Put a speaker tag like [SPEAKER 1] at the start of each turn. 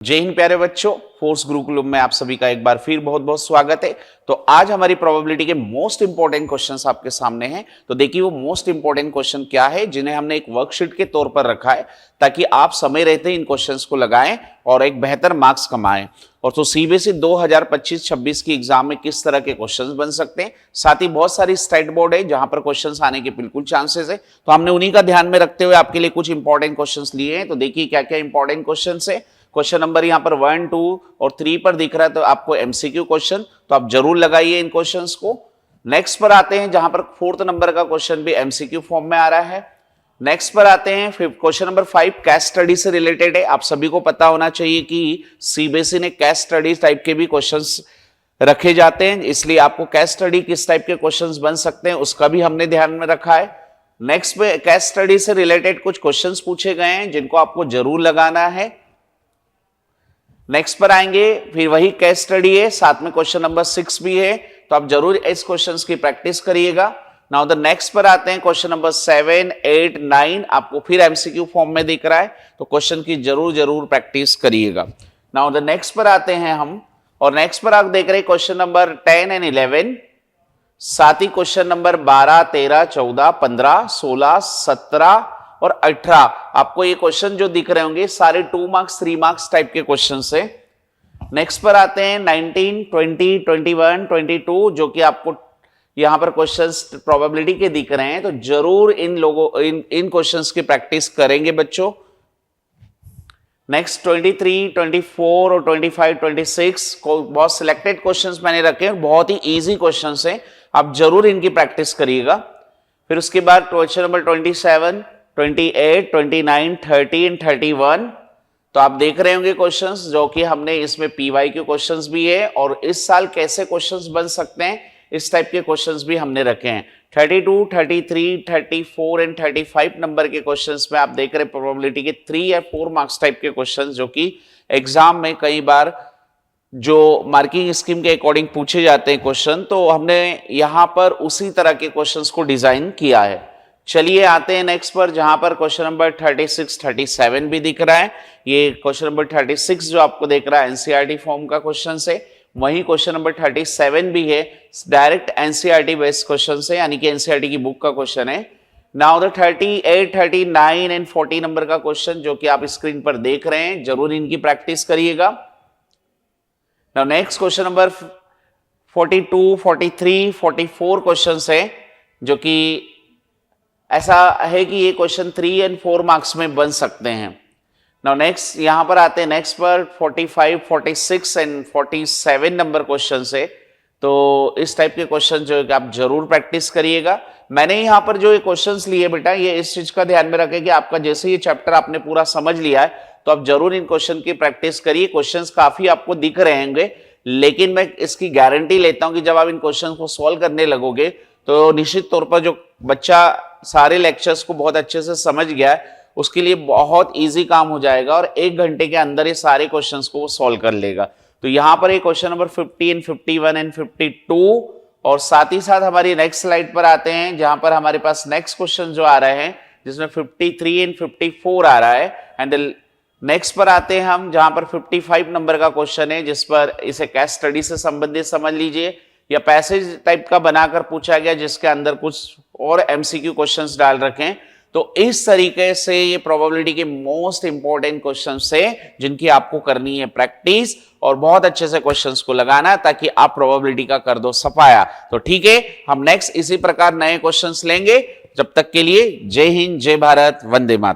[SPEAKER 1] जय हिंद प्यारे बच्चों, फोर्स गुरुकुलम में आप सभी का एक बार फिर बहुत बहुत स्वागत है। तो आज हमारी प्रोबेबिलिटी के मोस्ट इंपॉर्टेंट क्वेश्चंस आपके सामने हैं। तो देखिए वो मोस्ट इंपॉर्टेंट क्वेश्चन क्या है जिन्हें हमने एक वर्कशीट के तौर पर रखा है ताकि आप समय रहते इन क्वेश्चंस को लगाएं और एक बेहतर मार्क्स कमाएं। और तो सीबीएसई 2025-26 की एग्जाम में किस तरह के क्वेश्चंस बन सकते हैं, साथ ही बहुत सारी स्टेट बोर्ड है जहां पर क्वेश्चंस आने के बिल्कुल चांसेस है। तो हमने उन्हीं का ध्यान में रखते हुए आपके लिए कुछ इंपॉर्टेंट क्वेश्चंस लिए हैं। तो देखिए क्या क्या इंपॉर्टेंट क्वेश्चंस है। क्वेश्चन नंबर यहाँ पर 1, 2 और 3 पर दिख रहा है, तो आपको एमसीक्यू क्वेश्चन, तो आप जरूर लगाइए इन क्वेश्चंस को। नेक्स्ट पर आते हैं जहां पर 4th नंबर का क्वेश्चन भी एमसीक्यू फॉर्म में आ रहा है। नेक्स्ट पर आते हैं क्वेश्चन नंबर 5 कैश स्टडी से रिलेटेड है। आप सभी को पता होना चाहिए कि सीबीएसई ने कैश स्टडी टाइप के भी क्वेश्चंस रखे जाते हैं, इसलिए आपको कैश स्टडी किस टाइप के क्वेश्चंस बन सकते हैं उसका भी हमने ध्यान में रखा है। नेक्स्ट पे कैश स्टडी से रिलेटेड कुछ क्वेश्चंस पूछे गए हैं जिनको आपको जरूर लगाना है। नेक्स्ट पर आएंगे, फिर वही केस स्टडी है, साथ में क्वेश्चन नंबर 6 भी है, तो आप जरूर इस क्वेश्चंस की प्रैक्टिस करिएगा। नाउ द नेक्स्ट पर आते हैं क्वेश्चन नंबर 7, 8, 9 आपको फिर एमसीक्यू फॉर्म में दिख रहा है, तो क्वेश्चन की जरूर प्रैक्टिस करिएगा। नाउ द नेक्स्ट पर आते हैं हम, और नेक्स्ट पर आप देख रहे हैं क्वेश्चन नंबर 10 एंड 11, साथ ही क्वेश्चन नंबर 12, 13, 14, 15, 16, 17 और 18 आपको ये क्वेश्चन जो दिख रहे होंगे सारे 2 मार्क्स 3 मार्क्स टाइप के क्वेश्चन से। नेक्स्ट पर आते हैं 19, 20, 21, 22 जो कि आपको यहां पर क्वेश्चंस प्रोबेबिलिटी के दिख रहे हैं, तो जरूर इन क्वेश्चंस की प्रैक्टिस करेंगे बच्चों। नेक्स्ट 23, 24 और 25, 26 को बहुत सिलेक्टेड क्वेश्चंस मैंने रखे हैं, बहुत ही इजी क्वेश्चंस हैं, आप जरूर इनकी प्रैक्टिस करिएगा। फिर उसके बाद क्वेश्चन नंबर 27, 28, 29, 30 एंड 31 तो आप देख रहे होंगे क्वेश्चंस जो कि हमने इसमें पीवाईक्यू क्वेश्चंस भी है और इस साल कैसे क्वेश्चंस बन सकते हैं इस टाइप के क्वेश्चंस भी हमने रखे हैं। 32, 33, 34 एंड 35 नंबर के क्वेश्चंस में आप देख रहे हैं प्रोबेबिलिटी के 3 या 4 मार्क्स टाइप के क्वेश्चंस जो कि एग्जाम में कई बार जो मार्किंग स्कीम के अकॉर्डिंग पूछे जाते हैं क्वेश्चन, तो हमने यहां पर उसी तरह के क्वेश्चंस को डिजाइन किया है। चलिए आते हैं नेक्स्ट पर जहां पर क्वेश्चन नंबर 36, 37 भी दिख रहा है। ये क्वेश्चन नंबर 36 जो आपको देख रहा है एनसीईआरटी फॉर्म का क्वेश्चन है, वहीं क्वेश्चन नंबर 37 भी है डायरेक्ट एनसीईआरटी बेस्ड क्वेश्चन है, यानी कि एनसीईआरटी की बुक का क्वेश्चन है। नाउ द 38, 39 एंड 40 नंबर का क्वेश्चन जो कि आप स्क्रीन पर देख रहे हैं, जरूर इनकी प्रैक्टिस करिएगा। Now next question number 42, 43, 44 question है जो कि ऐसा है कि ये क्वेश्चन 3 एंड 4 मार्क्स में बन सकते हैं। नाउ नेक्स्ट यहां पर आते हैं नेक्स्ट पर 45, 46 एंड 47 नंबर क्वेश्चन से, तो इस टाइप के क्वेश्चन जो है आप जरूर प्रैक्टिस करिएगा। मैंने यहां पर जो ये क्वेश्चंस लिए बेटा, ये इस चीज का ध्यान में रखें कि आपका जैसे ये चैप्टर आपने पूरा समझ लिया है तो आप जरूर इन क्वेश्चन की प्रैक्टिस करिए। क्वेश्चंस काफी आपको दिख रहे होंगे, लेकिन मैं इसकी गारंटी लेता हूं कि जब आप इन क्वेश्चन को सॉल्व करने लगोगे तो निश्चित तौर पर जो बच्चा सारे लेक्चर्स को बहुत अच्छे से समझ गया है उसके लिए बहुत इजी काम हो जाएगा और 1 घंटे के अंदर ये सारे क्वेश्चंस को वो सॉल्व कर लेगा। तो यहां पर एक क्वेश्चन नंबर 50 एंड 51 एंड 52 और साथ ही साथ हमारी नेक्स्ट स्लाइड पर आते हैं जहां पर हमारे पास नेक्स्ट क्वेश्चन जो आ रहे हैं जिसमें 53 एंड 54 आ रहा है। एंड नेक्स्ट पर आते हैं हम जहां पर 55 नंबर का क्वेश्चन है जिस पर इसे केस स्टडी से संबंधित समझ लीजिए या पैसेज टाइप का बनाकर पूछा गया जिसके अंदर कुछ और एमसीक्यू क्वेश्चंस डाल रखें। तो इस तरीके से ये प्रोबेबिलिटी के मोस्ट इंपॉर्टेंट क्वेश्चंस है जिनकी आपको करनी है प्रैक्टिस और बहुत अच्छे से क्वेश्चंस को लगाना ताकि आप प्रोबेबिलिटी का कर दो सफाया। तो ठीक है, हम नेक्स्ट इसी प्रकार नए क्वेश्चंस लेंगे। जब तक के लिए जय हिंद, जय भारत, वंदे मातरम।